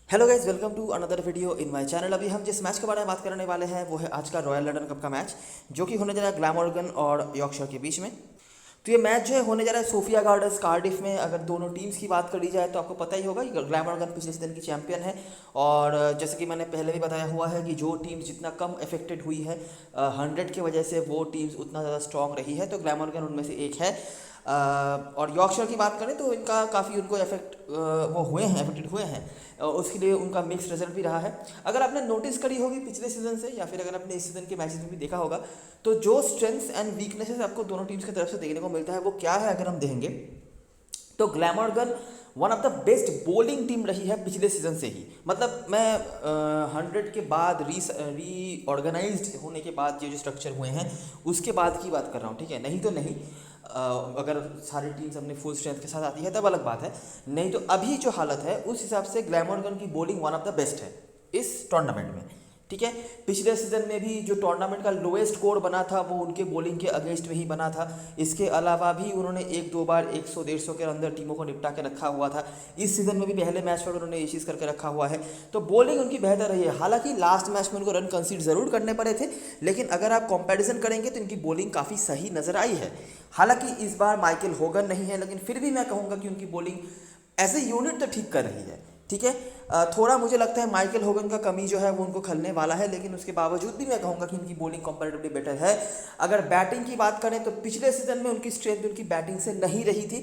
Hello guys, welcome to another video in my channel. अभी हम जिस मैच के बारे में बात करने वाले हैं वो है आज का रॉयल लंदन कप का मैच, जो कि होने जा रहा है ग्लैमोर्गन और यॉर्कशायर के बीच में। तो ये मैच जो है होने जा रहा है सोफिया गार्डन्स कार्डिफ में। अगर दोनों टीम्स की बात करी जाए तो आपको पता ही होगा कि ग्लैमोर्गन पिछले सीजन की चैंपियन है। और जैसे कि मैंने पहले भी बताया हुआ है कि जो टीम्स जितना कम अफेक्टेड हुई है 100 की वजह से, वो टीम्स उतना ज़्यादा स्ट्रॉन्ग रही है। तो ग्लैमोर्गन उनमें से एक है। और यॉर्कशायर की बात करें तो इनका काफ़ी उनको अफेक्टेड हुए हैं। उसके लिए उनका मिक्स रिजल्ट भी रहा है। अगर आपने नोटिस करी होगी पिछले सीजन से, या फिर अगर आपने इस सीजन के मैचेस में भी देखा होगा, तो जो स्ट्रेंथ्स एंड वीकनेसेस आपको दोनों टीम्स की तरफ से देखने को मिलता है वो क्या है अगर हम देखेंगे तो Glamorgan one of the best bowling team रही है पिछले सीजन से ही। मतलब मैं 100 के बाद रीऑर्गेनाइज्ड होने के बाद ये जो स्ट्रक्चर हुए हैं उसके बाद की बात कर रहा हूँ, ठीक है। नहीं तो नहीं, अगर सारी टीम्स अपने फुल स्ट्रेंथ के साथ आती है तब अलग बात है। नहीं तो अभी जो हालत है उस हिसाब से ग्लैमोर्गन की bowling one of the best है इस टूर्नामेंट में, ठीक है। पिछले सीजन में भी जो टूर्नामेंट का लोएस्ट स्कोर बना था वो उनके बॉलिंग के अगेंस्ट में ही बना था। इसके अलावा भी उन्होंने एक दो बार 100-150 के अंदर टीमों को निपटा के रखा हुआ था। इस सीजन में भी पहले मैच पर उन्होंने ये चीज़ करके रखा हुआ है। तो बॉलिंग उनकी बेहतर रही है। हालांकि लास्ट मैच में उनको रन कंसीड ज़रूर करने पड़े थे, लेकिन अगर आप कंपैरिजन करेंगे तो इनकी बॉलिंग काफ़ी सही नज़र आई है। हालांकि इस बार माइकल होगन नहीं है, लेकिन फिर भी मैं कहूँगा कि उनकी बॉलिंग एज ए यूनिट तो ठीक कर रही है, ठीक है। थोड़ा मुझे लगता है माइकल होगन का कमी जो है वो उनको खलने वाला है, लेकिन उसके बावजूद भी मैं कहूँगा कि इनकी बॉलिंग कंपैरेटिवली बेटर है। अगर बैटिंग की बात करें तो पिछले सीजन में उनकी स्ट्रेंथ उनकी बैटिंग से नहीं रही थी।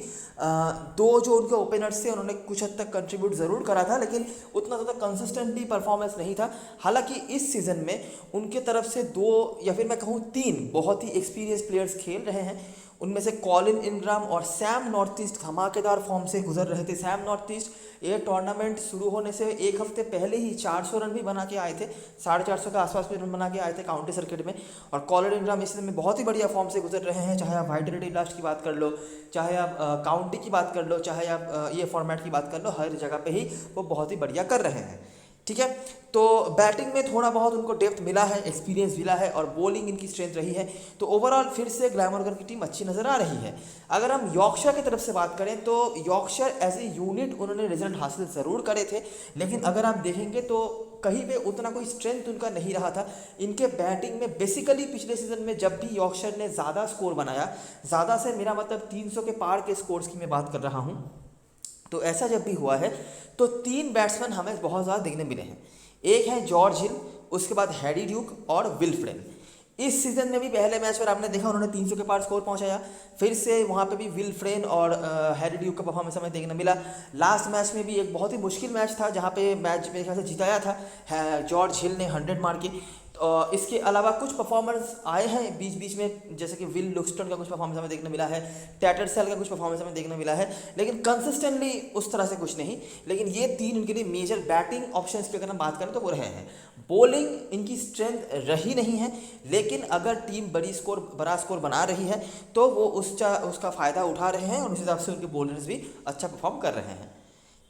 दो जो उनके ओपनर्स थे उन्होंने कुछ हद तक कंट्रीब्यूट ज़रूर करा था, लेकिन उतना ज़्यादा कंसिस्टेंटली परफॉर्मेंस नहीं था। हालांकि इस सीज़न में उनके तरफ से दो या फिर मैं कहूँ तीन बहुत ही एक्सपीरियंस प्लेयर्स खेल रहे हैं। उनमें से कॉलिन इंग्राम और सैम नॉर्थईस्ट धमाकेदार फॉर्म से गुजर रहे थे। सैम नॉर्थईस्ट ये टूर्नामेंट शुरू होने से एक हफ्ते पहले ही 400 रन भी बना के आए थे, 450 के आसपास भी रन बना के आए थे काउंटी सर्किट में। और कॉलिन इंग्राम इस सीजन में बहुत ही बढ़िया फॉर्म से गुजर रहे हैं। चाहे आप वाइट रेडी ब्लास्ट की बात कर लो, चाहे आप काउंटी की बात कर लो, चाहे आप ये फॉर्मेट की बात कर लो, हर जगह पे ही वो बहुत ही बढ़िया कर रहे हैं, ठीक है। तो बैटिंग में थोड़ा बहुत उनको डेप्थ मिला है, एक्सपीरियंस मिला है, और बॉलिंग इनकी स्ट्रेंथ रही है। तो ओवरऑल फिर से ग्लैमोर्गन की टीम अच्छी नज़र आ रही है। अगर हम यॉर्कशायर की तरफ से बात करें तो यॉर्कशायर एज ए यूनिट उन्होंने रिजल्ट हासिल ज़रूर करे थे, लेकिन अगर आप देखेंगे तो कहीं पे उतना कोई स्ट्रेंथ उनका नहीं रहा था। इनके बैटिंग में बेसिकली पिछले सीजन में जब भी यॉर्कशायर ने ज़्यादा स्कोर बनाया, ज़्यादा से मेरा मतलब 300 के पार के स्कोर्स की मैं बात कर रहा हूँ, तो ऐसा जब भी हुआ है तो तीन बैट्समैन हमें बहुत ज़्यादा देखने मिले हैं। एक है जॉर्ज हिल, उसके बाद हैरी ड्यूक और विल्फ्रेन। इस सीजन में भी पहले मैच पर आपने देखा उन्होंने 300 के पार स्कोर पहुंचाया। फिर से वहां पे भी विल्फ्रेन और हैरी ड्यूक का परफॉर्मेंस हमें देखने मिला। लास्ट मैच में भी एक बहुत ही मुश्किल मैच था जहां पे मैच मेरे ख्याल से जिताया था जॉर्ज हिल ने 100 मार के। इसके अलावा कुछ परफॉर्मेंस आए हैं बीच बीच में, जैसे कि विल लुक्सटन का कुछ परफॉर्मेंस हमें देखने मिला है, टैटरसेल का कुछ परफॉर्मेंस हमें देखने मिला है, लेकिन कंसिस्टेंटली उस तरह से कुछ नहीं। लेकिन ये तीन उनके लिए मेजर बैटिंग ऑप्शंस की अगर हम बात करें तो वो रहे हैं। बॉलिंग इनकी स्ट्रेंथ रही नहीं है, लेकिन अगर टीम बड़ा स्कोर बना रही है तो वो उसका फ़ायदा उठा रहे हैं, और उस हिसाब से उनके बॉलर्स भी अच्छा परफॉर्म कर रहे हैं,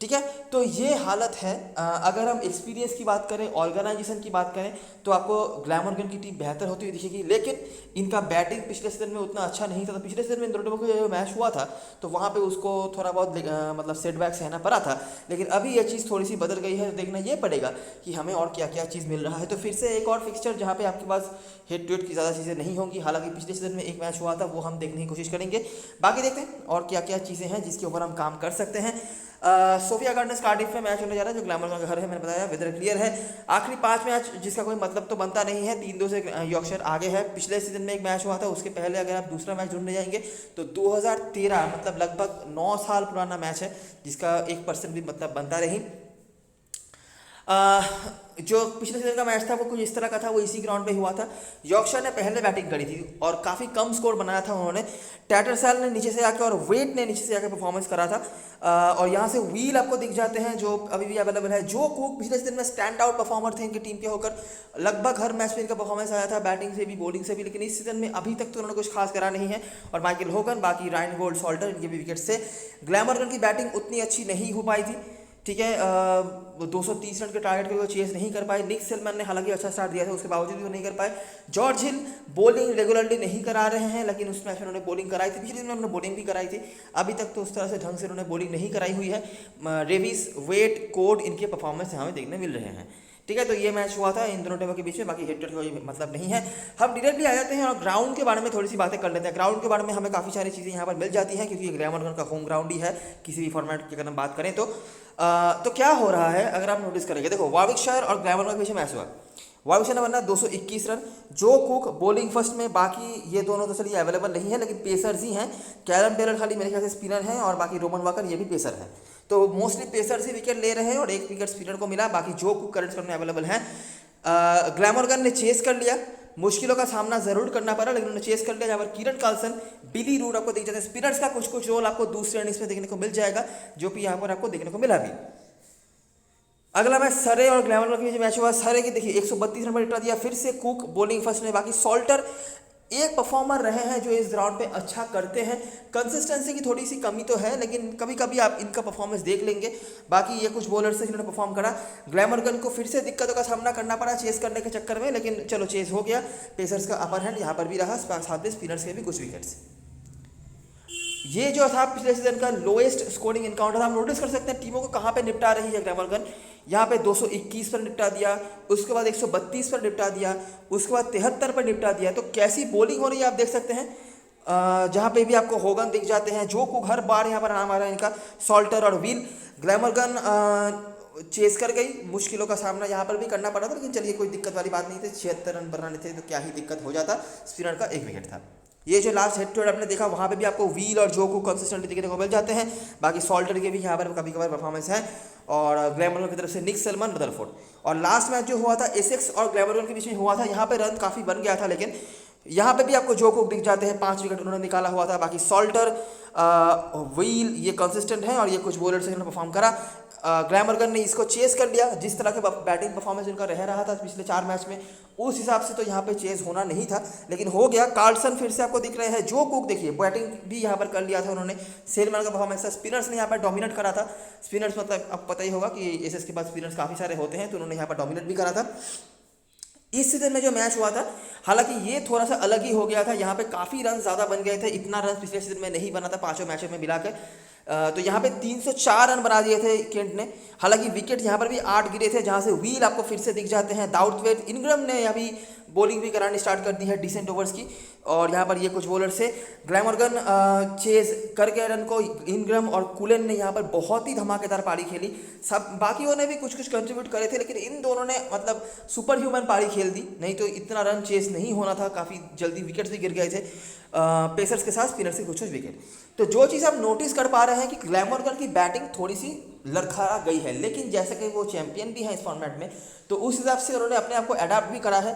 ठीक है। तो ये हालत है। अगर हम एक्सपीरियंस की बात करें, ऑर्गेनाइजेशन की बात करें, तो आपको ग्लैमोर्गन की टीम बेहतर होती हुई दिखेगी, लेकिन इनका बैटिंग पिछले सीजन में उतना अच्छा नहीं था। तो पिछले सीजन में इन दोनों को जो मैच हुआ था तो वहाँ पे उसको थोड़ा बहुत मतलब सेटबैक सहना पड़ा था, लेकिन अभी ये चीज़ थोड़ी सी बदल गई है। तो देखना ये पड़ेगा कि हमें और क्या क्या चीज़ मिल रहा है। तो फिर से एक और फिक्सचर जहाँ पे आपके पास हेड टू हेड की ज़्यादा चीज़ें नहीं होंगी। हालांकि पिछले सीजन में एक मैच हुआ था, वो हम देखने की कोशिश करेंगे। बाकी देखते हैं और क्या क्या चीज़ें हैं जिसके ऊपर हम काम कर सकते हैं। सोफिया गार्डन्स कार्डिफ में मैच होने जा रहा है जो ग्लैमोर्गन का घर है, मैंने बताया वेदर क्लियर है। आखिरी 5 मैच जिसका कोई मतलब तो बनता नहीं है, 3-2 से यॉर्कशायर आगे है। पिछले सीजन में एक मैच हुआ था, उसके पहले अगर आप दूसरा मैच ढूंढने जाएंगे तो 2013 मतलब लगभग 9 साल पुराना मैच है, जिसका 1% भी मतलब बनता नहीं। जो पिछले सीजन का मैच था वो कुछ इस तरह का था, वो इसी ग्राउंड पे हुआ था। यॉर्कशायर ने पहले बैटिंग करी थी और काफ़ी कम स्कोर बनाया था उन्होंने। टैटरसेल ने नीचे से आके और वेट ने नीचे से आके परफॉर्मेंस करा था। और यहाँ से व्हील आपको दिख जाते हैं जो अभी भी अवेलेबल है। जो कुक पिछले सीजन में स्टैंड आउट परफॉर्मर थे इनकी टीम के होकर, लगभग हर मैच में इनका परफॉर्मेंस आया था, बैटिंग से भी बॉलिंग से भी, लेकिन इस सीजन में अभी तक तो उन्होंने कुछ खास करा नहीं है। और माइकल होगन, बाकी रायन गोल्ड सॉल्टर, इनके भी विकेट से ग्लैमोर्गन की बैटिंग उतनी अच्छी नहीं हो पाई थी। ठीक है। 230 रन के टारगेट को वो चेस नहीं कर पाए। निक सेलमन ने हालांकि अच्छा स्टार्ट दिया था, उसके बावजूद भी वो नहीं कर पाए। जॉर्ज हिल बॉलिंग रेगुलरली नहीं करा रहे हैं, लेकिन उस मैच में उन्होंने बॉलिंग कराई थी, पिछले दिन में उन्होंने बॉलिंग भी कराई थी। अभी तक तो उस तरह से ढंग से उन्होंने बॉलिंग नहीं कराई हुई है। रेविस, वेट, कोड, इनके परफॉर्मेंस हमें देखने मिल रहे हैं। ठीक है, तो ये मैच हुआ था इन दोनों टीमों के बीच में, बाकी हिट कोई मतलब नहीं है। हम डायरेक्टली आ जाते हैं और ग्राउंड के बारे में थोड़ी सी बातें कर लेते हैं। ग्राउंड के बारे में हमें काफ़ी सारी चीज़ें यहाँ पर मिल जाती हैं, क्योंकि ग्लैमरगन का होम ग्राउंड ही है किसी भी फॉर्मेट की अगर हम बात करें तो क्या हो रहा है अगर आप नोटिस करेंगे, देखो वार्विकशायर और ग्लैमरगन के बीच में मैच हुआ। वार्विकशायर ने बना 221 रन, जो कुक बॉलिंग फर्स्ट में, बाकी ये दोनों तो चलिए अवेलेबल नहीं है, लेकिन पेसर्स ही हैं। कैलम टेलर खाली मेरे ख्याल से स्पिनर हैं, और बाकी रोमन वाकर ये भी पेसर है, तो मोस्टली पेसर्स ही विकेट ले रहे हैं और एक विकेट स्पिनर को मिला। बाकी जो कुक करंट में अवेलेबल हैं। ग्लैमरगन ने चेस कर लिया, मुश्किलों का सामना जरूर करना पड़ा, लेकिन उन्होंने चेस कर लिया। जहाँ पर कीरन कार्लसन, बिली रूड आपको दिख जाते हैं। स्पिनर्स का कुछ कुछ रोल आपको दूसरे इनिंग्स में देखने को मिल जाएगा, जो कि यहाँ पर आपको देखने को मिला भी। अगला मैच सरे और ग्लैमरगन के बीच मैच हुआ। सरे की देखिए 132 रन पर निपटा दिया, फिर से कुक बॉलिंग फर्स्ट में। बाकी सॉल्टर एक परफॉर्मर रहे हैं जो इस ग्राउंड पे अच्छा करते हैं। कंसिस्टेंसी की थोड़ी सी कमी तो है, लेकिन कभी कभी आप इनका परफॉर्मेंस देख लेंगे। बाकी ये कुछ बॉलर्स हैं जिन्होंने परफॉर्म करा। ग्लैमरगन को फिर से दिक्कतों का सामना करना पड़ा चेस करने के चक्कर में, लेकिन चलो चेस हो गया। पेसर्स का अपर हैंड यहाँ पर भी रहा, साथ में स्पिनर्स के भी कुछ विकेट्स। ये जो था पिछले सीजन का लोएस्ट स्कोरिंग इनकाउंटर, हम नोटिस कर सकते हैं टीमों को कहाँ पे निपटा रही है ग्लैमरगन। यहाँ पे 221 पर निपटा दिया, उसके बाद 132 पर निपटा दिया, उसके बाद 73 पर निपटा दिया। तो कैसी बॉलिंग हो रही है आप देख सकते हैं। जहाँ पे भी आपको होगन दिख जाते हैं, जो को हर बार यहाँ पर नाम आ रहा है इनका, सॉल्टर और व्हील। ग्लैमरगन चेस कर गई, मुश्किलों का सामना यहाँ पर भी करना पड़ा था, लेकिन चलिए कोई दिक्कत वाली बात नहीं थी। 76 रन बनाने थे तो क्या ही दिक्कत हो जाता, स्पिनर का एक विकेट था। ये जो लास्ट हेड टू हेड आपने देखा, वहाँ पे भी आपको व्हील और जो को कंसिस्टेंटली देखने को मिल जाते हैं। बाकी सॉल्टर के भी यहाँ पर कभी कभार परफॉर्मेंस है, और ग्लैमरगन की तरफ से निक सेलमन, रदरफोर्ड। और लास्ट मैच जो हुआ था एसेक्स और ग्लैमरगन के बीच में हुआ था, यहाँ पे रन काफ़ी बन गया था, लेकिन यहाँ पे भी आपको जो कुक दिख जाते हैं, 5 विकेट उन्होंने निकाला हुआ था। बाकी सॉल्टर, व्हील ये कंसिस्टेंट हैं, और ये कुछ बॉलर से इन्होंने परफॉर्म करा। ग्लैमरगन ने इसको चेस कर लिया, जिस तरह के बैटिंग परफॉर्मेंस इनका रह रहा था पिछले 4 मैच में, उस हिसाब से तो यहाँ पे चेस होना नहीं था, लेकिन हो गया। कार्लसन फिर से आपको दिख रहे हैं, जो कुक देखिए बैटिंग भी यहाँ पर कर लिया था उन्होंने। सेलमैन का परफॉर्मेंस था, स्पिनर्स ने यहाँ पर डोमिनेट करा था। स्पिनर्स मतलब आपको पता ही होगा कि एसएस के बाद स्पिनर्स काफ़ी सारे होते हैं, तो उन्होंने यहाँ पर डोमिनेट भी करा था। इस सीजन में जो मैच हुआ था, हालांकि ये थोड़ा सा अलग ही हो गया था। यहाँ पे काफ़ी रन ज़्यादा बन गए थे, इतना रन पिछले सीजन में नहीं बना था 5 मैचों में मिलाकर। तो यहाँ पे 304 रन बना दिए थे केंट ने। हालांकि विकेट यहाँ पर भी 8 गिरे थे, जहाँ से व्हील आपको फिर से दिख जाते हैं। दाउथवेट, इनग्रम ने अभी बॉलिंग भी करानी स्टार्ट कर दी है डिसेंट ओवर्स की, और यहाँ पर ये कुछ बॉलर से। ग्लैमरगन चेज कर गए रन को। इनग्रम और कुलन ने यहाँ पर बहुत ही धमाकेदार पारी खेली। सब बाकियों ने भी कुछ कुछ कंट्रीब्यूट करे थे, लेकिन इन दोनों ने मतलब सुपर ह्यूमन पारी खेल दी, नहीं तो इतना रन चेस नहीं होना था। काफ़ी जल्दी विकेट्स भी गिर गए थे पेसर्स के साथ, स्पिनर्स के कुछ कुछ विकेट। तो जो चीज़ आप नोटिस कर पा रहे हैं कि ग्लैमरगन की बैटिंग थोड़ी सी लड़खड़ा गई है, लेकिन जैसे कि वो चैंपियन भी हैं इस फॉर्मेट में, तो उस हिसाब से उन्होंने अपने आप को अडाप्ट भी करा है।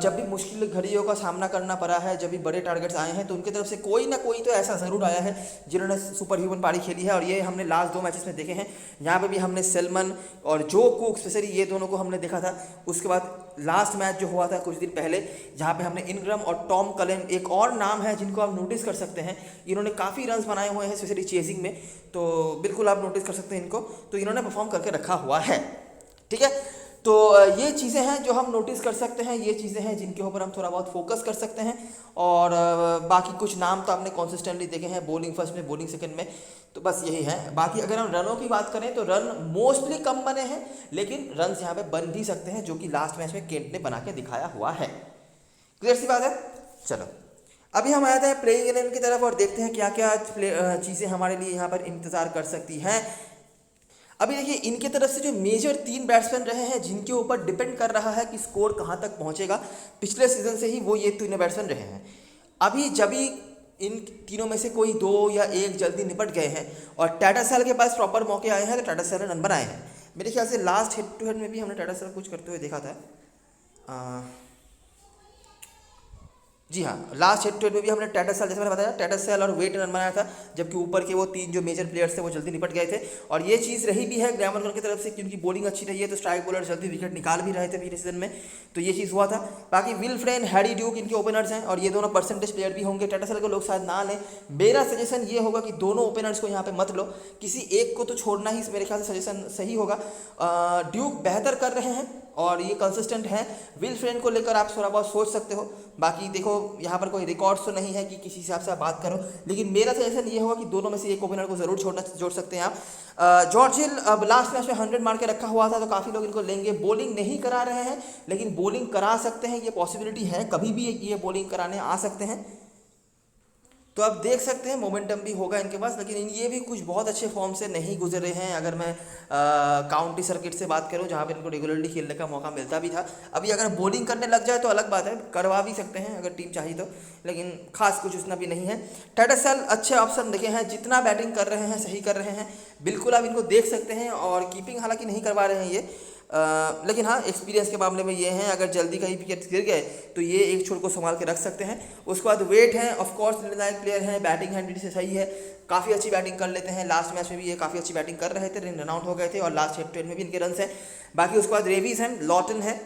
जब भी मुश्किल घड़ियों का सामना करना पड़ा है, जब भी बड़े टारगेट्स आए हैं, तो उनकी तरफ से कोई ना कोई तो ऐसा ज़रूर आया है जिन्होंने सुपर ह्यूमन पारी खेली है, और ये हमने लास्ट 2 मैचेस में देखे हैं। यहाँ पे भी हमने सेलमन और जो कुक स्पेशली ये दोनों को हमने देखा था। उसके बाद लास्ट मैच जो हुआ था कुछ दिन पहले, जहाँ पे हमने इनग्रम और टॉम कलेन, एक और नाम है जिनको आप नोटिस कर सकते हैं, इन्होंने काफ़ी रन बनाए हुए हैं स्पेशली चेजिंग में, तो बिल्कुल आप नोटिस कर सकते हैं इनको, तो इन्होंने परफॉर्म करके रखा हुआ है। ठीक है, तो ये चीज़ें हैं जो हम नोटिस कर सकते हैं, ये चीज़ें हैं जिनके ऊपर हम थोड़ा बहुत फोकस कर सकते हैं। और बाकी कुछ नाम तो आपने कंसिस्टेंटली देखे हैं, बॉलिंग फर्स्ट में, बॉलिंग सेकंड में, तो बस यही है। बाकी अगर हम रनों की बात करें तो रन मोस्टली कम बने हैं, लेकिन रन यहाँ पे बन भी सकते हैं, जो कि लास्ट मैच में केंट ने बना के दिखाया हुआ है। क्लियर सी बात है। चलो अभी हम आते हैं प्लेइंग 11 की तरफ और देखते हैं क्या क्या चीज़ें हमारे लिए यहाँ पर इंतज़ार कर सकती हैं। अभी देखिए इनके तरफ से जो मेजर 3 बैट्समैन रहे हैं, जिनके ऊपर डिपेंड कर रहा है कि स्कोर कहाँ तक पहुँचेगा, पिछले सीजन से ही वो ये 3 बैट्समैन रहे हैं। अभी जब भी इन तीनों में से कोई 2 या 1 जल्दी निपट गए हैं और टाटा सेल के पास प्रॉपर मौके आए हैं, तो टाटा सेल ने रन बनाए हैं। मेरे ख्याल से लास्ट हेड टू हेड में भी हमने टाटा सेल कुछ करते हुए देखा था। जी हाँ, लास्ट हेड टू हेड में भी हमने टेटरसेल, जैसे मैंने बताया, टेटरसेल और वेट रन बनाया था, जबकि ऊपर के वो 3 जो मेजर प्लेयर्स थे वो जल्दी निपट गए थे। और ये चीज़ रही भी है ग्लैमरगन की तरफ से, क्योंकि बॉलिंग अच्छी रही है तो स्ट्राइक बॉलर जल्दी विकेट निकाल भी रहे थे पिछले सीजन में, तो ये चीज़ हुआ था। बाकी विल्फ्रेन, हैरी ड्यूक इनके ओपनर्स हैं और ये दोनों परसेंटेज प्लेयर भी होंगे। टेटरसेल को लोग शायद ना लें, मेरा सजेशन ये होगा कि दोनों ओपनर्स को यहाँ पे मत लो, किसी एक को तो छोड़ना ही मेरे ख्याल से सजेशन सही होगा। ड्यूक बेहतर कर रहे हैं और ये कंसिस्टेंट है। विल्फ्रेन को लेकर आप थोड़ा बहुत सोच सकते हो। बाकी देखो, यहाँ पर कोई रिकॉर्ड्स तो नहीं है कि किसी हिसाब से आप बात करो, लेकिन मेरा सजेशन ये होगा कि दोनों में से एक ओपनर को जरूर जोड़ सकते हैं आप। जॉर्ज हिल अब लास्ट मैच में 100 मार के रखा हुआ था, तो काफ़ी लोग इनको लेंगे। बॉलिंग नहीं करा रहे हैं, लेकिन बॉलिंग करा सकते हैं, ये पॉसिबिलिटी है, कभी भी ये बॉलिंग कराने आ सकते हैं। तो आप देख सकते हैं मोमेंटम भी होगा इनके पास, लेकिन ये भी कुछ बहुत अच्छे फॉर्म से नहीं गुजरे हैं। अगर मैं काउंटी सर्किट से बात करूं, जहां पे इनको रेगुलरली खेलने का मौका मिलता भी था, अभी अगर बॉलिंग करने लग जाए तो अलग बात है, करवा भी सकते हैं अगर टीम चाहिए तो, लेकिन खास कुछ उसना भी नहीं है। टेटरसेल अच्छे ऑप्शन देखे हैं, जितना बैटिंग कर रहे हैं सही कर रहे हैं, बिल्कुल आप इनको देख सकते हैं। और कीपिंग हालांकि नहीं करवा रहे हैं ये, लेकिन हाँ, एक्सपीरियंस के मामले में ये हैं, अगर जल्दी कहीं विकेट गिर गए तो ये एक छोर को संभाल के रख सकते हैं। उसके बाद वेट है, ऑफकोर्स निर्णायक प्लेयर है, बैटिंग हैंड से सही है, काफ़ी अच्छी बैटिंग कर लेते हैं। लास्ट मैच में भी ये काफ़ी अच्छी बैटिंग कर रहे थे, रन आउट हो गए थे, और लास्ट हेड टू हेड में भी इनके रन हैं। बाकी उसके बाद रेविस हैं, लॉटन है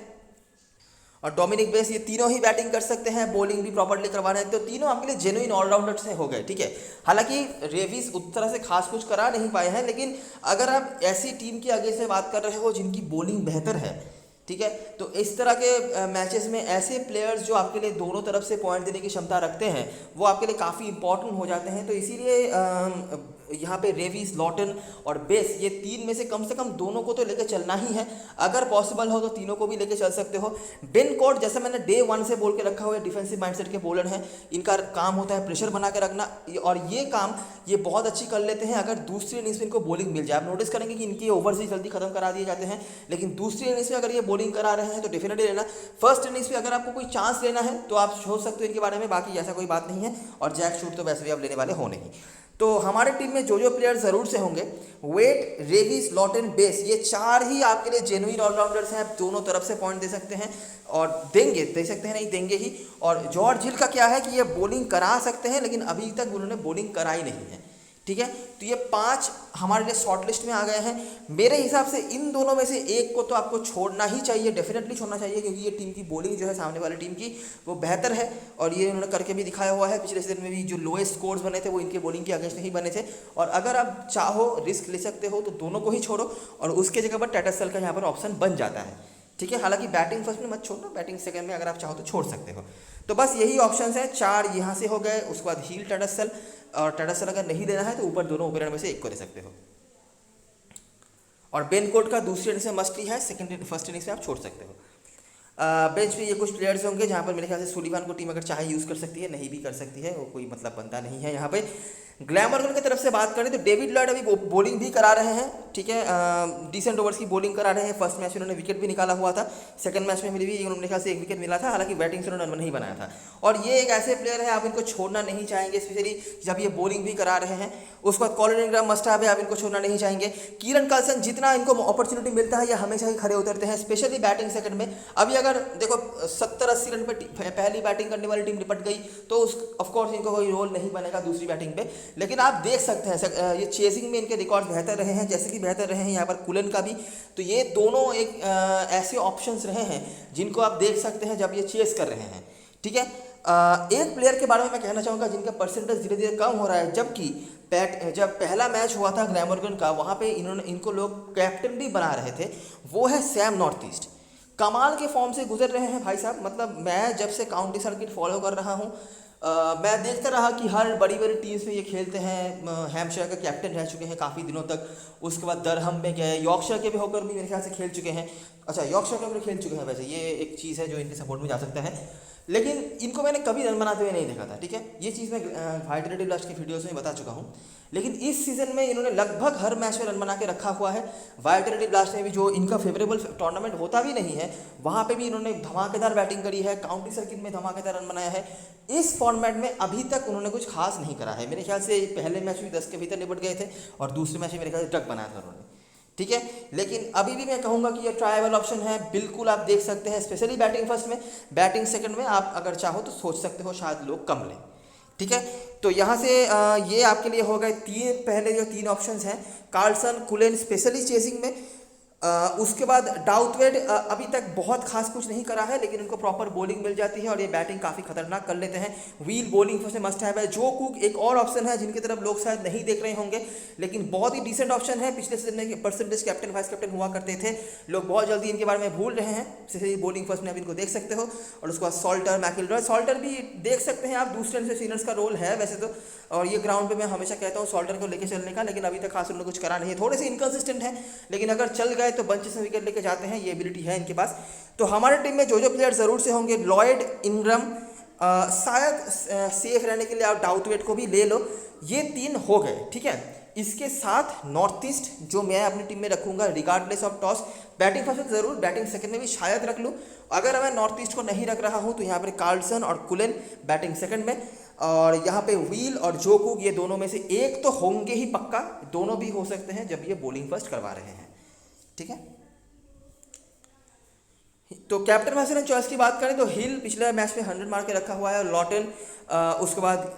और डोमिनिक बेस, ये तीनों ही बैटिंग कर सकते हैं, बॉलिंग भी प्रॉपर्ली करवा रहे हैं, तो तीनों आपके लिए जेन्युइन ऑलराउंडर से हो गए, ठीक है। हालांकि रेविस उस तरह से खास कुछ करा नहीं पाए हैं, लेकिन अगर आप ऐसी टीम के आगे से बात कर रहे हो जिनकी बॉलिंग बेहतर है, ठीक है, तो इस तरह के मैचेस में ऐसे प्लेयर्स जो आपके लिए दोनों तरफ से पॉइंट देने की क्षमता रखते हैं, वो आपके लिए काफ़ी इंपॉर्टेंट हो जाते हैं। तो इसीलिए यहाँ पे रेविस, लॉटन और बेस, ये 3 में से कम दोनों को तो लेकर चलना ही है। अगर पॉसिबल हो तो तीनों को भी लेकर चल सकते हो। बेन कोट, जैसे मैंने डे 1 से बोल के रखा हुआ है, डिफेंसिव माइंडसेट के बॉलर हैं, इनका काम होता है प्रेशर बना के रखना, और ये काम ये बहुत अच्छी कर लेते हैं अगर दूसरी इनिंग्स में इनको बॉलिंग मिल जाए। आप नोटिस करेंगे कि इनके ओवर्स ही जल्दी खत्म करा दिए जाते हैं, लेकिन दूसरी इनिंग्स में अगर ये बॉलिंग करा रहे हैं तो डेफिनेटली लेना। फर्स्ट इनिंग्स में अगर आपको कोई चांस लेना है तो आप सोच सकते हो इनके बारे में, बाकी ऐसा कोई बात नहीं है। और जैक शूट तो वैसे भी आप लेने वाले हो नहीं। तो हमारे टीम में जो प्लेयर ज़रूर से होंगे, वेट, रेविस, लॉटन, बेस, ये 4 ही आपके लिए जेन्युइन ऑलराउंडर्स हैं। आप दोनों तरफ से पॉइंट दे सकते हैं और दे सकते हैं, नहीं देंगे ही। और जॉर्ज हिल का क्या है कि ये बॉलिंग करा सकते हैं, लेकिन अभी तक उन्होंने बॉलिंग कराई नहीं है, ठीक है। तो ये 5 हमारे लिए शॉर्ट लिस्ट में आ गए हैं। मेरे हिसाब से इन दोनों में से एक को तो आपको छोड़ना ही चाहिए, डेफिनेटली छोड़ना चाहिए, क्योंकि ये टीम की बॉलिंग जो है सामने वाली टीम की वो बेहतर है, और ये उन्होंने करके भी दिखाया हुआ है। पिछले सीजन में भी जो लोएस्ट स्कोर्स बने थे वो इनके बॉलिंग के अगेंस्ट ही बने थे। और अगर आप चाहो, रिस्क ले सकते हो, तो दोनों को ही छोड़ो और उसके जगह पर टेटरसेल का यहाँ पर ऑप्शन बन जाता है, ठीक है। हालांकि बैटिंग फर्स्ट में मत छोड़ना, बैटिंग सेकंड में अगर आप चाहो तो छोड़ सकते हो। तो बस यही ऑप्शंस हैं, 4 यहाँ से हो गए। उसके बाद हील, टेटरसेल, और टेटरसेल अगर नहीं देना है तो ऊपर दोनों ओपनर में से एक को दे सकते हो। और बेन कोट का दूसरी इनिंग्स में मस्ट ही है, फर्स्ट इनिंग्स में आप छोड़ सकते हो। बेंच पे ये कुछ प्लेयर्स होंगे जहाँ पर मेरे ख्याल से सुलिवान को टीम अगर चाहे यूज़ कर सकती है, नहीं भी कर सकती है, वो कोई मतलब बनता नहीं है यहाँ पे। ग्लैमरगन की तरफ से बात करें तो डेविड लॉयड अभी बॉलिंग भी करा रहे हैं, ठीक है, डिसेंट ओवर्स की बॉलिंग करा रहे हैं। फर्स्ट मैच में उन्होंने विकेट भी निकाला हुआ था, सेकंड मैच में भी उन्होंने ख्याल से 1 विकेट मिला था, हालांकि बैटिंग से उन्होंने रन नहीं बनाया था। और ये एक ऐसे प्लेयर है, आप इनको छोड़ना नहीं चाहेंगे, स्पेशली जब ये बॉलिंग भी करा रहे हैं। उसके बाद कॉलिन इंग्राम मस्ट हैव है, आप इनको छोड़ना नहीं चाहेंगे। कीरन कार्लसन, जितना इनको अपॉर्चुनिटी मिलता है ये हमेशा ही खड़े उतरते हैं, स्पेशली बैटिंग सेकंड में। अभी अगर देखो 70-80 रन पे पहली बैटिंग करने वाली टीम निपट गई तो ऑफकोर्स इनको कोई रोल नहीं बनेगा दूसरी बैटिंग पे, लेकिन आप देख सकते हैं ये चेजिंग में इनके रिकॉर्ड बेहतर रहे हैं, जैसे कि बेहतर रहे हैं यहाँ पर कुलन का भी। तो ये दोनों एक ऐसे ऑप्शंस रहे हैं जिनको आप देख सकते हैं जब ये चेस कर रहे हैं, ठीक है। एक प्लेयर के बारे में मैं कहना चाहूँगा जिनका परसेंटेज धीरे धीरे कम हो रहा है, जबकि जब पहला मैच हुआ था ग्लैमरगन का, वहाँ पे इनको लोग कैप्टन भी बना रहे थे, वो है सैम नॉर्थईस्ट। कमाल के फॉर्म से गुजर रहे हैं भाई साहब। मतलब मैं जब से काउंटी सर्किट फॉलो कर रहा हूँ, मैं देखता रहा कि हर बड़ी बड़ी टीम्स में ये खेलते हैं। हैम्पशायर का कैप्टन रह चुके हैं काफ़ी दिनों तक, उसके बाद दरहम में गए, यॉर्कशायर के भी होकर भी मेरे ख्याल से खेल चुके हैं। अच्छा, यॉर्कशायर के भी खेल चुके हैं, वैसे ये एक चीज़ है जो इनके सपोर्ट में जा सकता है, लेकिन इनको मैंने कभी रन बनाते हुए नहीं देखा था, ठीक है। ये चीज़ मैं वाइटलिटी ब्लास्ट की वीडियोस में बता चुका हूँ, लेकिन इस सीज़न में इन्होंने लगभग हर मैच में रन बना के रखा हुआ है। वाइटलिटी ब्लास्ट में भी जो इनका फेवरेबल टूर्नामेंट होता भी नहीं है, वहाँ पे भी इन्होंने धमाकेदार बैटिंग करी है, काउंटी सर्किट में धमाकेदार रन बनाया है। इस फॉर्मेट में अभी तक उन्होंने कुछ खास नहीं करा है। मेरे ख्याल से पहले मैच में 10 के भीतर निपट गए थे और दूसरे मैच में मेरे ख्याल से टक बनाया था उन्होंने, ठीक है। लेकिन अभी भी मैं कहूँगा कि ये ट्रायबल ऑप्शन है, बिल्कुल आप देख सकते हैं, स्पेशली बैटिंग फर्स्ट में। बैटिंग सेकंड में आप अगर चाहो तो सोच सकते हो शायद लोग कम लें, ठीक है। तो यहाँ से ये आपके लिए हो गए तीन, पहले जो तीन ऑप्शंस हैं, कार्लसन, कुलेन स्पेशली चेसिंग में। उसके बाद डाउथवेड अभी तक बहुत खास कुछ नहीं करा है, लेकिन उनको प्रॉपर बॉलिंग मिल जाती है और ये बैटिंग काफ़ी खतरनाक कर लेते हैं। व्हील बॉलिंग फर्स्ट में मस्ट हैव है। जो कुक एक और ऑप्शन है जिनकी तरफ लोग शायद नहीं देख रहे होंगे, लेकिन बहुत ही डिसेंट ऑप्शन है। पिछले सीजन में परसेंटेज कैप्टन वाइस कैप्टन हुआ करते थे, लोग बहुत जल्दी इनके बारे में भूल रहे हैं। जैसे बॉलिंग फर्स्ट में आप इनको देख सकते हो। और उसके बाद सॉल्टर, मैकिलरॉय, सॉल्टर भी देख सकते हैं आप, दूसरे सीनियर्स का रोल है वैसे तो। और ये ग्राउंड पे मैं हमेशा कहता हूँ सॉल्टर को लेकर चलने का, लेकिन अभी तक खास उन्होंने कुछ करा नहीं है, थोड़े से इनकन्सिस्टेंट है, लेकिन अगर चल गए तो बंचेस में विकेट लेके जाते हैं, ये एबिलिटी है इनके पास। तो हमारे टीम में जो प्लेयर ज़रूर से होंगे, लॉयड, इंग्रम, शायद सेफ रहने के लिए आप डाउथवेट को भी ले लो। ये तीन हो गए, ठीक है। इसके साथ नॉर्थ ईस्ट जो मैं अपनी टीम में रखूंगा regardless of toss, batting first में ज़रूर, बैटिंग सेकंड में भी शायद रख लूँ। अगर मैं नॉर्थ ईस्ट को नहीं रख रहा हूँ तो यहाँ पर कार्लसन और कुलेन बैटिंग सेकंड में, और यहाँ पे व्हील और जो कुक, ये दोनों में से एक तो होंगे ही पक्का, दोनों भी हो सकते हैं जब ये बॉलिंग फर्स्ट करवा रहे हैं, ठीक है। तो कैप्टन मैसेजर चॉइस की बात करें तो हिल पिछले मैच में 100 मार के रखा हुआ है, लॉटन, उसके बाद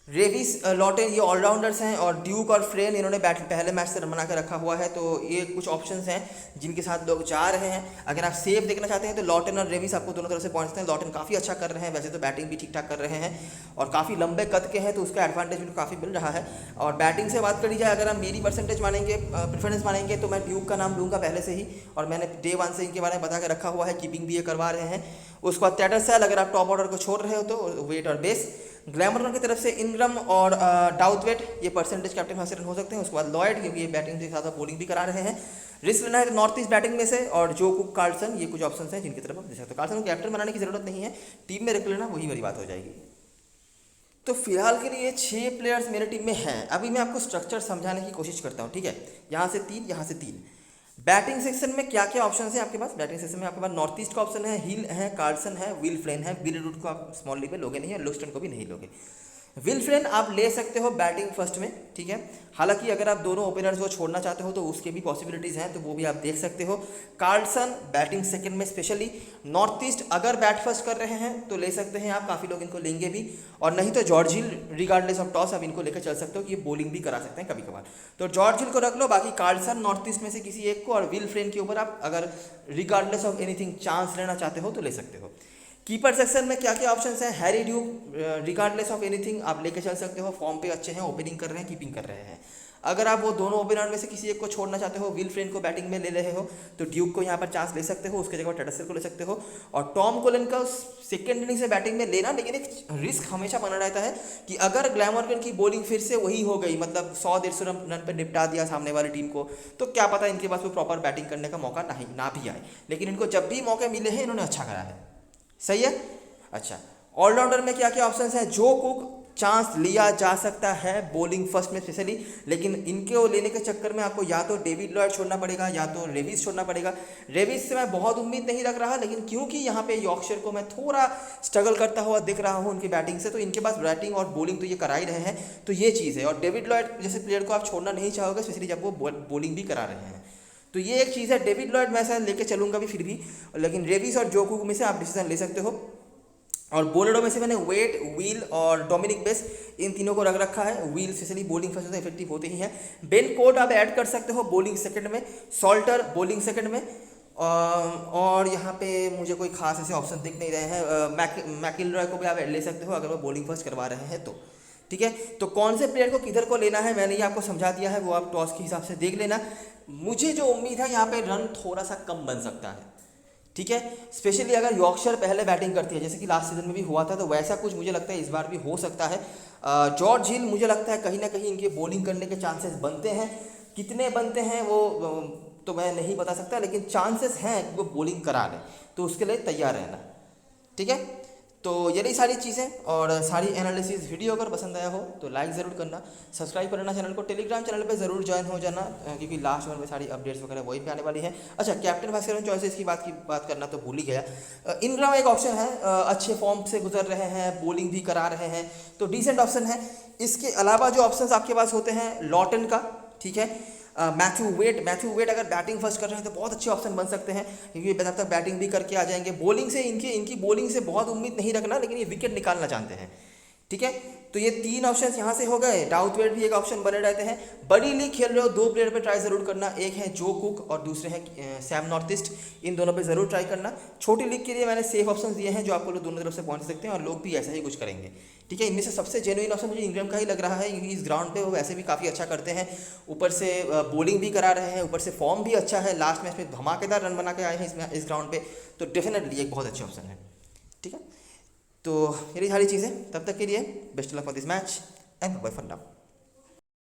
रेविस, लॉटन, ये ऑलराउंडर्स हैं, और ड्यूक और फ्रेन इन्होंने पहले मैच से रन बना के रखा हुआ है। तो ये कुछ ऑप्शंस हैं जिनके साथ लोग जा रहे हैं। अगर आप सेफ देखना चाहते हैं तो लॉटन और रेविस आपको दोनों तरफ से पहुंचते हैं। लॉटन काफ़ी अच्छा कर रहे हैं, वैसे तो बैटिंग भी ठीक ठाक कर रहे हैं और काफ़ी लंबे कद के हैं, तो उसका एडवांटेज उनको काफ़ी मिल रहा है। और बैटिंग से बात करी जाए, अगर हम मेरी परसेंटेज मानेंगे, प्रेफरेंस मानेंगे, तो मैं ड्यूक का नाम लूँगा पहले से ही, और मैंने डे 1 से इनके बारे में बता के रखा हुआ है, कीपिंग भी ये करवा रहे हैं। उसके बाद टेटरसेल, अगर आप टॉप ऑर्डर को छोड़ रहे हो तो वेट और बेस। ग्लैमरगन की तरफ से इनग्रम और डाउथवेट, ये परसेंटेज कैप्टन वहाँ से रन हो सकते हैं। उसके बाद लॉयड, क्योंकि ये बैटिंग के साथ बॉलिंग भी करा रहे हैं। रिस्क लेना है तो नॉर्थ ईस्ट बैटिंग में से, और जो कुक, कार्लसन, ये कुछ ऑप्शन हैं जिनकी तरफ आप देख सकते हो। कार्लसन को कैप्टन बनाने की जरूरत नहीं है, टीम में रख लेना, वही बड़ी बात हो जाएगी। तो फिलहाल के लिए 6 प्लेयर्स मेरे टीम में हैं। अभी मैं आपको स्ट्रक्चर समझाने की कोशिश करता हूँ, ठीक है। यहाँ से 3, यहाँ से 3। बैटिंग सेक्शन में क्या क्या ऑप्शन है आपके पास? बैटिंग सेक्शन में आपके पास नॉर्थ ईस्ट का ऑप्शन है, हिल है, कार्लसन है, विल फ्लेन है। विल रूट को आप स्मॉल लीग में लोगे नहीं, और लुस्टन को भी नहीं लोगे। विल फ्लेन आप ले सकते हो बैटिंग फर्स्ट में, ठीक है। हालांकि अगर आप दोनों ओपनर्स को छोड़ना चाहते हो तो उसके भी पॉसिबिलिटीज़ हैं, तो वो भी आप देख सकते हो। कार्लसन बैटिंग सेकंड में स्पेशली। नॉर्थ ईस्ट अगर बैट फर्स्ट कर रहे हैं तो ले सकते हैं आप, काफ़ी लोग इनको लेंगे भी। और नहीं तो George hill, regardless of toss, आप इनको लेकर चल सकते हो कि ये बॉलिंग भी करा सकते हैं कभी कभार। तो जॉर्ज हिल को रख लो, बाकी कार्लसन नॉर्थ ईस्ट में से किसी एक को, और विल फ्लेन के ऊपर आप अगर रिगार्डलेस ऑफ एनीथिंग चांस लेना चाहते हो तो ले सकते हो। कीपर सेक्शन में क्या क्या ऑप्शंस हैं? Harry Duke, regardless of anything आप लेके चल सकते हो, फॉर्म पे अच्छे हैं, ओपनिंग कर रहे हैं, कीपिंग कर रहे हैं। अगर आप वो दोनों ओपनर में से किसी एक को छोड़ना चाहते हो, विल फ्लेन को बैटिंग में ले रहे हो, तो ड्यूक को यहाँ पर चांस ले सकते हो, उसके जगह टेटरसेल को ले सकते हो। और टॉम कोलिन का सेकेंड इनिंग से बैटिंग में लेना, लेकिन एक रिस्क हमेशा बना रहता है कि अगर ग्लैमरगन की बॉलिंग फिर से वही हो गई, मतलब 100-150 रन पर निपटा दिया सामने वाली टीम को, तो क्या पता इनके पास वो प्रॉपर बैटिंग करने का मौका ना भी आए। लेकिन इनको जब भी मौके मिले हैं इन्होंने अच्छा करा है, सही है। अच्छा, ऑलराउंडर में क्या क्या ऑप्शंस हैं? जो कुक चांस लिया जा सकता है बॉलिंग फर्स्ट में स्पेशली, लेकिन इनके लेने के चक्कर में आपको या तो डेविड लॉयड छोड़ना पड़ेगा या तो रेविस छोड़ना पड़ेगा। रेविस से मैं बहुत उम्मीद नहीं रख रहा, लेकिन क्योंकि यहाँ पे यॉर्कशायर को मैं थोड़ा स्ट्रगल करता हुआ दिख रहा हूँ उनकी बैटिंग से, तो इनके पास बैटिंग और बॉलिंग तो ये करा ही रहे हैं, तो ये चीज़ है। और डेविड लॉयड जैसे प्लेयर को आप छोड़ना नहीं चाहोगे, स्पेशली जब वो बॉलिंग भी करा रहे हैं, तो ये एक चीज़ है। डेविड लॉयड मैं शायद लेके चलूँगा भी फिर भी, लेकिन रेविस और जो कुक में से आप डिसीजन ले सकते हो। और बॉलरों में से मैंने वेट, व्हील और डोमिनिक बेस, इन तीनों को रख रखा है। व्हील स्पेशली बॉलिंग फर्स्ट में इफेक्टिव होते ही हैं। बेन कोट आप ऐड कर सकते हो बॉलिंग सेकंड में, सॉल्टर बॉलिंग सेकंड में, और यहाँ पे मुझे कोई खास ऐसे ऑप्शन दिख नहीं रहे हैं। मैकिलरॉय को भी आप ले सकते हो अगर वो बॉलिंग फर्स्ट करवा रहे हैं तो, ठीक है। तो कौन से प्लेयर को किधर को लेना है मैंने ये आपको समझा दिया है, वो आप टॉस के हिसाब से देख लेना। मुझे जो उम्मीद है यहाँ पे रन थोड़ा सा कम बन सकता है, ठीक है। स्पेशली अगर यॉर्कशायर पहले बैटिंग करती है, जैसे कि लास्ट सीजन में भी हुआ था, तो वैसा कुछ मुझे लगता है इस बार भी हो सकता है। जॉर्ज हिल मुझे लगता है कहीं ना कहीं इनके बॉलिंग करने के चांसेस बनते हैं। कितने बनते हैं वो तो मैं नहीं बता सकता, लेकिन चांसेस हैं कि वो बॉलिंग करा लें, तो उसके लिए तैयार रहना, ठीक है। तो यही सारी चीज़ें और सारी एनालिसिस वीडियो अगर पसंद आया हो तो लाइक ज़रूर करना, सब्सक्राइब करना चैनल को, टेलीग्राम चैनल पे ज़रूर ज्वाइन हो जाना, क्योंकि लास्ट में सारी अपडेट्स वगैरह वही पे आने वाली है। अच्छा, कैप्टन वाइस कैप्टन चॉइसेस की बात करना तो भूल ही गया। इनग्राम एक ऑप्शन है, अच्छे फॉर्म से गुजर रहे हैं, बॉलिंग भी करा रहे हैं, तो डिसेंट ऑप्शन है। इसके अलावा जो ऑप्शन आपके पास होते हैं, लॉटन का, ठीक है, मैथ्यू वेट अगर बैटिंग फर्स्ट कर रहे हैं तो बहुत अच्छे ऑप्शन बन सकते हैं, क्योंकि तब तक बैटिंग भी करके आ जाएंगे। बॉलिंग से इनकी बॉलिंग से बहुत उम्मीद नहीं रखना, लेकिन ये विकेट निकालना जानते हैं। ठीक है, तो ये 3 ऑप्शन यहाँ से हो गए। डाउथवेट भी एक ऑप्शन बने रहते हैं। बड़ी लीग खेल रहे हो 2 प्लेयर पे ट्राई ज़रूर करना, एक है जो कुक और दूसरे हैं सैम नॉर्थईस्ट, इन दोनों पे ज़रूर ट्राई करना। छोटी लीग के लिए मैंने सेफ ऑप्शन दिए हैं जो आपको लोग दोनों तरफ से पहुंच सकते हैं, और लोग भी ऐसा ही कुछ करेंगे। ठीक है, इनमें से सबसे जेन्युइन ऑप्शन मुझे इंग्लैंड का ही लग रहा है, क्योंकि इस ग्राउंड पे वो वैसे भी काफ़ी अच्छा करते हैं, ऊपर से बॉलिंग भी करा रहे हैं, ऊपर से फॉर्म भी अच्छा है, लास्ट मैच में धमाकेदार रन बना के आए हैं इस ग्राउंड पे, तो डेफिनेटली एक बहुत अच्छे ऑप्शन है। ठीक है, तो यही सारी चीज़ें, तब तक के लिए best luck for this match and bye for now.